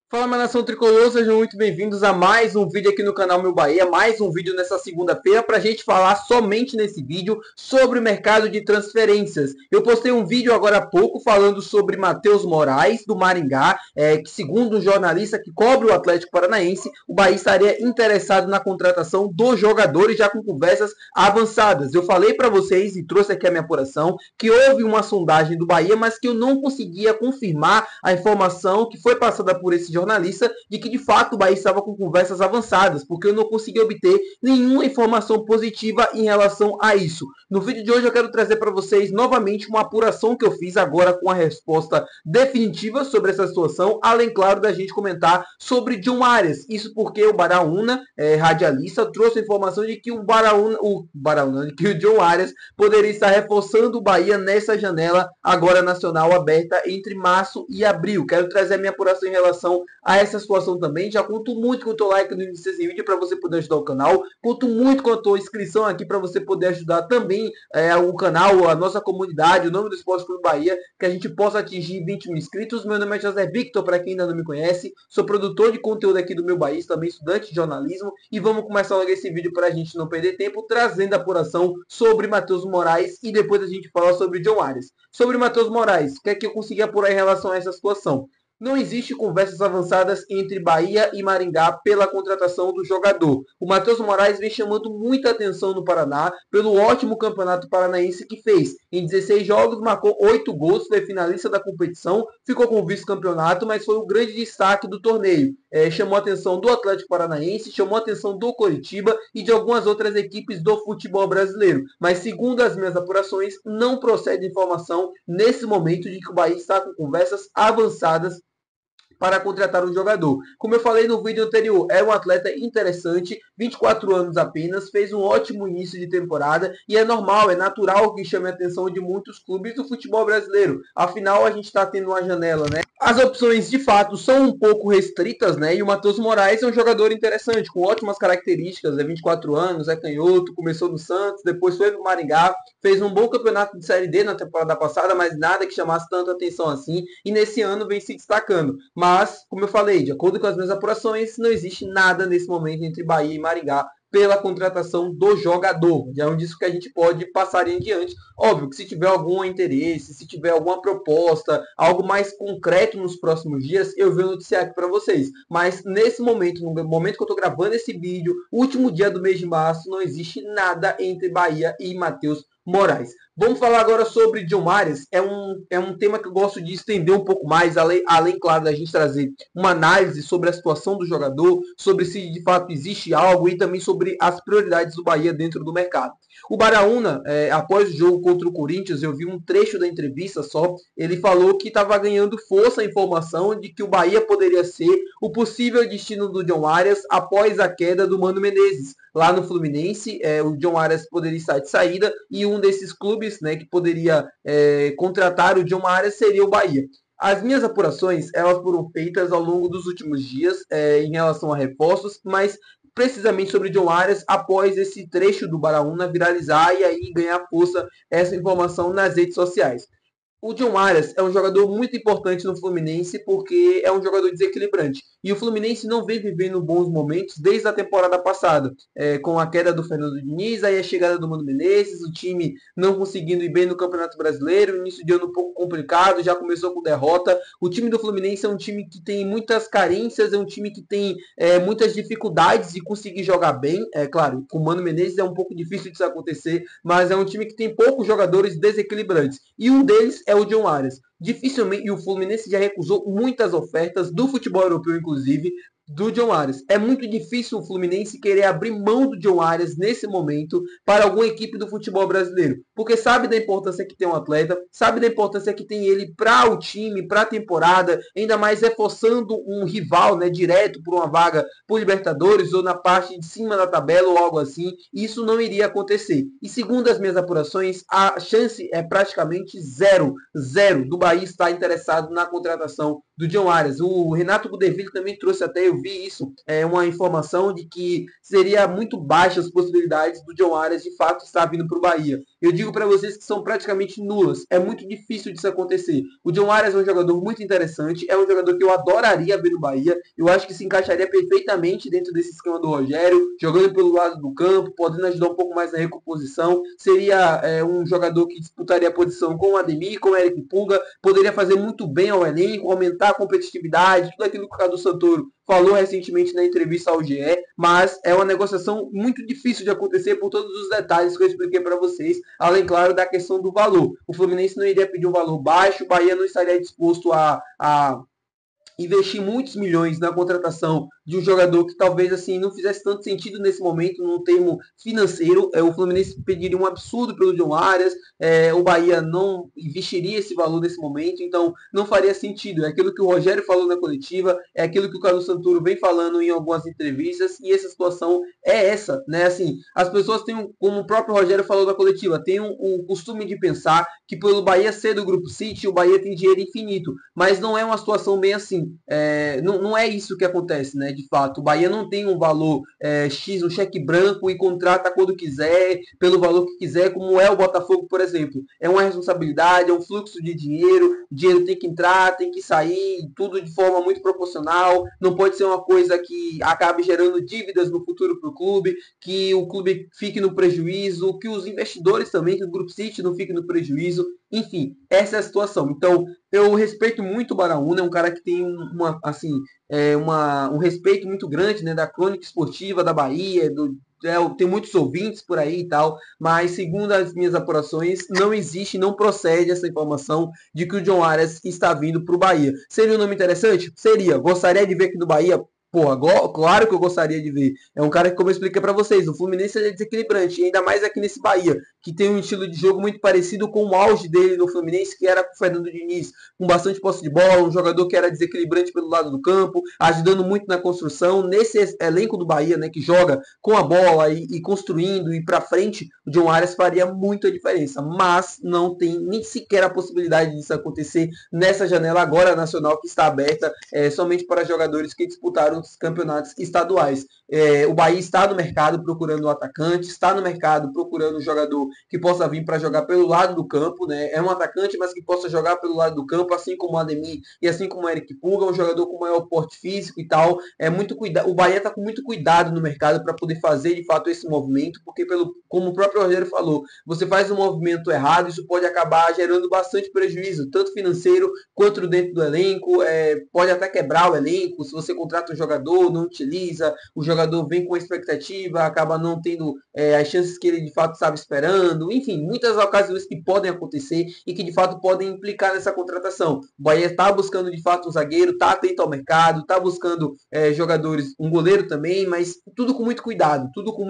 Fala, minha nação tricolor, sejam muito bem-vindos a mais um vídeo aqui no canal Meu Bahia, mais um vídeo nessa segunda-feira para a gente falar somente nesse vídeo sobre o mercado de transferências. Eu postei um vídeo agora há pouco falando sobre Matheus Moraes, do Maringá, que segundo um jornalista que cobre o Atlético Paranaense, o Bahia estaria interessado na contratação dos jogadores já com conversas avançadas. Eu falei para vocês e trouxe aqui a minha apuração que houve uma sondagem do Bahia, mas que eu não conseguia confirmar a informação que foi passada por esse jornalista de que de fato o Bahia estava com conversas avançadas, porque eu não consegui obter nenhuma informação positiva em relação a isso. No vídeo de hoje eu quero trazer para vocês novamente uma apuração que eu fiz agora com a resposta definitiva sobre essa situação, além, claro, da gente comentar sobre John Arias. Isso porque o Baraúna, radialista, trouxe a informação de que que o John Arias poderia estar reforçando o Bahia nessa janela agora nacional aberta entre março e abril. Quero trazer a minha apuração em relação a essa situação também. Já conto muito com o teu like no início desse vídeo para você poder ajudar o canal. Conto muito com a tua inscrição aqui para você poder ajudar também o canal, a nossa comunidade, o nome do Esporte Clube Bahia, que a gente possa atingir 20 mil inscritos. Meu nome é José Victor, para quem ainda não me conhece. Sou produtor de conteúdo aqui do Meu Bahia, também estudante de jornalismo. E vamos começar logo esse vídeo para a gente não perder tempo, trazendo a apuração sobre Matheus Moraes e depois a gente fala sobre John Arias. Sobre Matheus Moraes, o que é que eu consegui apurar em relação a essa situação? Não existe conversas avançadas entre Bahia e Maringá pela contratação do jogador. O Matheus Moraes vem chamando muita atenção no Paraná pelo ótimo campeonato paranaense que fez. Em 16 jogos, marcou 8 gols, foi finalista da competição, ficou com o vice-campeonato, mas foi o grande destaque do torneio. Chamou a atenção do Atlético Paranaense, chamou a atenção do Coritiba e de algumas outras equipes do futebol brasileiro. Mas, segundo as minhas apurações, não procede informação nesse momento de que o Bahia está com conversas avançadas para contratar um jogador. Como eu falei no vídeo anterior, é um atleta interessante, 24 anos apenas, fez um ótimo início de temporada e é normal, é natural que chame a atenção de muitos clubes do futebol brasileiro. Afinal, a gente está tendo uma janela, né? As opções de fato são um pouco restritas, né? E o Matheus Moraes é um jogador interessante, com ótimas características, é 24 anos, é canhoto, começou no Santos, depois foi no Maringá, fez um bom campeonato de Série D na temporada passada, mas nada que chamasse tanta atenção assim, e nesse ano vem se destacando. Mas, como eu falei, de acordo com as minhas apurações, não existe nada nesse momento entre Bahia e Maringá pela contratação do jogador. Já é um disso que a gente pode passar em diante. Óbvio que se tiver algum interesse, se tiver alguma proposta, algo mais concreto nos próximos dias, eu venho noticiar aqui para vocês. Mas nesse momento, no momento que eu estou gravando esse vídeo, último dia do mês de março, não existe nada entre Bahia e Matheus Moraes. Vamos falar agora sobre John Arias. É um tema que eu gosto de estender um pouco mais, além, claro, da gente trazer uma análise sobre a situação do jogador, sobre se de fato existe algo e também sobre as prioridades do Bahia dentro do mercado. O Baraúna, após o jogo contra o Corinthians, eu vi um trecho da entrevista só, ele falou que estava ganhando força a informação de que o Bahia poderia ser o possível destino do John Arias após a queda do Mano Menezes. Lá no Fluminense, o John Arias poderia estar de saída e um desses clubes, né, que poderia contratar o John Arias seria o Bahia. As minhas apurações, elas foram feitas ao longo dos últimos dias em relação a reforços, mas precisamente sobre John Arias após esse trecho do Baraúna viralizar e aí ganhar força essa informação nas redes sociais. O John Arias é um jogador muito importante no Fluminense porque é um jogador desequilibrante. E o Fluminense não vem vivendo bons momentos desde a temporada passada. Com a queda do Fernando Diniz, aí a chegada do Mano Menezes, o time não conseguindo ir bem no Campeonato Brasileiro, início de ano um pouco complicado, já começou com derrota. O time do Fluminense é um time que tem muitas carências, é um time que tem muitas dificuldades de conseguir jogar bem. Claro, com o Mano Menezes é um pouco difícil disso acontecer, mas é um time que tem poucos jogadores desequilibrantes. E um deles é o John Arias. Dificilmente, e o Fluminense já recusou muitas ofertas do futebol europeu, inclusive, do John Arias. É muito difícil o Fluminense querer abrir mão do John Arias nesse momento para alguma equipe do futebol brasileiro, porque sabe da importância que tem um atleta, sabe da importância que tem ele para o time, para a temporada, ainda mais reforçando um rival, né, direto por uma vaga por Libertadores ou na parte de cima da tabela ou algo assim. Isso não iria acontecer. E segundo as minhas apurações, a chance é praticamente zero do Bahia estar interessado na contratação do John Arias. O Renato Gudeville também trouxe até, eu vi isso, uma informação de que seria muito baixa as possibilidades do John Arias de fato estar vindo para o Bahia. Eu digo para vocês que são praticamente nulas. É muito difícil disso acontecer. O John Arias é um jogador muito interessante, é um jogador que eu adoraria ver no Bahia. Eu acho que se encaixaria perfeitamente dentro desse esquema do Rogério, jogando pelo lado do campo, podendo ajudar um pouco mais na recomposição. Seria um jogador que disputaria a posição com o Ademir, com o Eric Pulga, poderia fazer muito bem ao elenco, aumentar a competitividade, tudo aquilo que o Cadu Santoro falou recentemente na entrevista ao GE, mas é uma negociação muito difícil de acontecer por todos os detalhes que eu expliquei para vocês, além, claro, da questão do valor. O Fluminense não iria pedir um valor baixo, o Bahia não estaria disposto a investir muitos milhões na contratação de um jogador que talvez assim não fizesse tanto sentido nesse momento, no termo financeiro. O Fluminense pediria um absurdo pelo John Arias, o Bahia não investiria esse valor nesse momento, então não faria sentido. É aquilo que o Rogério falou na coletiva, é aquilo que o Carlos Santoro vem falando em algumas entrevistas, e essa situação é essa, né? Assim, as pessoas têm, como o próprio Rogério falou na coletiva, têm o costume de pensar que pelo Bahia ser do Grupo City, o Bahia tem dinheiro infinito, mas não é uma situação bem assim. Não é isso que acontece, né? De fato, o Bahia não tem um valor X, um cheque branco e contrata quando quiser, pelo valor que quiser, como é o Botafogo, por exemplo. É uma responsabilidade, é um fluxo de dinheiro, o dinheiro tem que entrar, tem que sair, tudo de forma muito proporcional, não pode ser uma coisa que acabe gerando dívidas no futuro para o clube, que o clube fique no prejuízo, que os investidores também, que o Grupo City não fique no prejuízo, enfim, essa é a situação. Então, eu respeito muito o Baraúna, é um cara que tem um respeito muito grande, né, da crônica esportiva da Bahia, tem muitos ouvintes por aí e tal, mas segundo as minhas apurações, não existe, não procede essa informação de que o John Arias está vindo para o Bahia. Seria um nome interessante? Seria. Gostaria de ver aqui no Bahia? Porra, claro que eu gostaria de ver. É um cara que, como eu expliquei para vocês, o Fluminense é desequilibrante, e ainda mais aqui nesse Bahia, que tem um estilo de jogo muito parecido com o auge dele no Fluminense, que era com o Fernando Diniz, com bastante posse de bola, um jogador que era desequilibrante pelo lado do campo, ajudando muito na construção. Nesse elenco do Bahia, né, que joga com a bola e construindo e para frente, o John Arias faria muita diferença, mas não tem nem sequer a possibilidade disso acontecer nessa janela agora nacional que está aberta somente para jogadores que disputaram os campeonatos estaduais. O Bahia está no mercado procurando um atacante, está no mercado procurando um jogador que possa vir para jogar pelo lado do campo, né? É um atacante, mas que possa jogar pelo lado do campo, assim como o Ademir e assim como o Eric Pulga, um jogador com maior porte físico e tal. O Bahia está com muito cuidado no mercado para poder fazer de fato esse movimento, porque como o próprio Rogério falou, você faz um movimento errado, isso pode acabar gerando bastante prejuízo, tanto financeiro quanto dentro do elenco, pode até quebrar o elenco, se você contrata um jogador, não utiliza, o jogador vem com expectativa, acaba não tendo as chances que ele de fato estava esperando, enfim, muitas ocasiões que podem acontecer e que de fato podem implicar nessa contratação. O Bahia está buscando de fato um zagueiro, está atento ao mercado, está buscando jogadores, um goleiro também, mas tudo com muito cuidado, tudo com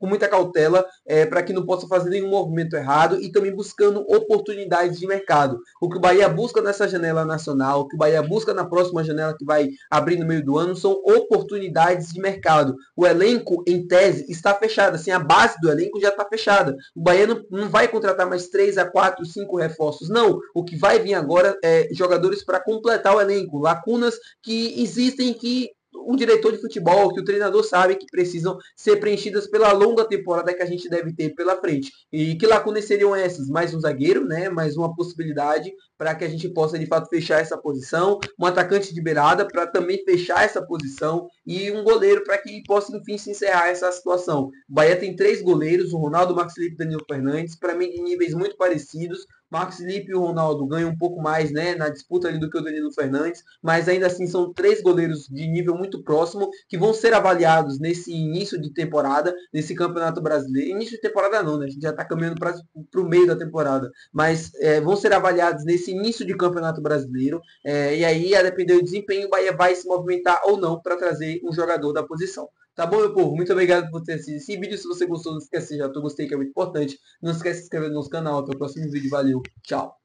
muita cautela, para que não possa fazer nenhum movimento errado, e também buscando oportunidades de mercado. O que o Bahia busca nessa janela nacional, o que o Bahia busca na próxima janela que vai abrir no meio do ano, são oportunidades de mercado. O elenco, em tese, está fechado, assim, a base do elenco já está fechada. O Bahia não vai contratar mais 3 a 4, 5 reforços, não. O que vai vir agora é jogadores para completar o elenco, lacunas que existem, que um diretor de futebol, que o treinador sabe que precisam ser preenchidas pela longa temporada que a gente deve ter pela frente. E que lacunas seriam essas? Mais um zagueiro, né? Mais uma possibilidade para que a gente possa de fato fechar essa posição, um atacante de beirada para também fechar essa posição, e um goleiro para que possa enfim se encerrar essa situação. O Bahia tem 3 goleiros, o Ronaldo, o Max Felipe e o Danilo Fernandes, para mim de níveis muito parecidos. Marcos Felipe e o Ronaldo ganham um pouco mais, né, na disputa ali do que o Danilo Fernandes, mas ainda assim são 3 goleiros de nível muito próximo que vão ser avaliados nesse início de temporada, nesse Campeonato Brasileiro. Início de temporada não, né? A gente já está caminhando para o meio da temporada, mas vão ser avaliados nesse início de Campeonato Brasileiro, e aí, a depender do desempenho, o Bahia vai se movimentar ou não para trazer um jogador da posição. Tá bom, meu povo? Muito obrigado por ter assistido esse vídeo. Se você gostou, não esquece de já gostei, que é muito importante. Não esquece de se inscrever no nosso canal. Até o próximo vídeo. Valeu. Tchau.